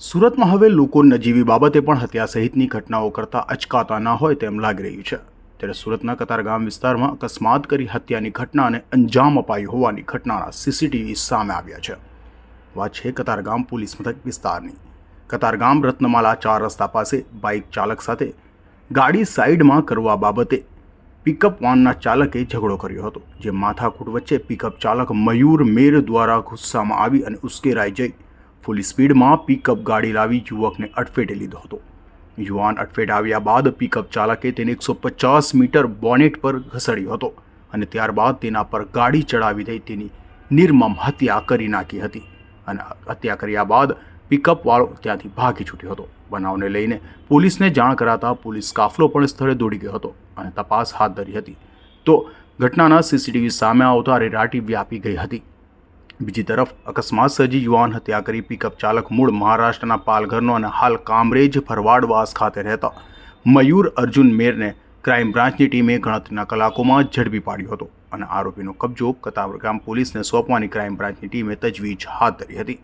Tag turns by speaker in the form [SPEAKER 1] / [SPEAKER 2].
[SPEAKER 1] સુરતમાં હવે લોકો નજીવી બાબતે પણ હત્યા સહિતની ઘટનાઓ કરતાં અચકાતા ન હોય તેમ લાગી રહ્યું છે। ત્યારે સુરતના કતારગામ વિસ્તારમાં અકસ્માત કરી હત્યાની ઘટનાને અંજામ અપાયું હોવાની ઘટનાના સીસીટીવી સામે આવ્યા છે। વાત છે કતારગામ પોલીસ મથક વિસ્તારની। કતારગામ રત્નમાલા 4 રસ્તા પાસે બાઇક ચાલક સાથે ગાડી સાઈડમાં કરવા બાબતે પિકઅપ વાનના ચાલકે ઝઘડો કર્યો હતો, જે માથાકૂટ વચ્ચે પિકઅપ ચાલક મયુર મેર દ્વારા ગુસ્સામાં આવી અને ઉશ્કેરાઈ જઈ ફૂલ સ્પીડમાં પિકઅપ ગાડી લાવી યુવકને અડફેટે લીધો હતો। યુવાન અડફેટે આવ્યા બાદ પિકઅપ ચાલકે તેને 150 મીટર બોનેટ પર ઘસેડ્યો હતો અને ત્યારબાદ તેના પર ગાડી ચડાવી દઈ તેની નિર્મમ હત્યા કરી નાખી હતી અને હત્યા કર્યા બાદ પિકઅપવાળો ત્યાંથી ભાગી છૂટ્યો હતો। બનાવને લઈને પોલીસને જાણ કરાતા પોલીસ કાફલો પણ સ્થળે દોડી ગયો હતો અને તપાસ હાથ ધરી હતી। તો ઘટનાના સીસીટીવી સામે આવતા રેરાટી વ્યાપી ગઈ હતી। બીજી તરફ અકસ્માત સર્જી યુવાન હત્યા કરી પિકઅપ ચાલક મૂળ મહારાષ્ટ્રના પાલઘરનો અને હાલ કામરેજ ભરવાડવાસ ખાતે રહેતા મયુર અર્જુન મેરને ક્રાઇમ બ્રાન્ચની ટીમે ગણતરીના કલાકોમાં ઝડપી પાડ્યો હતો અને આરોપીનો કબજો કતારગામ પોલીસને સોંપવાની ક્રાઇમ બ્રાન્ચની ટીમે તજવીજ હાથ ધરી હતી।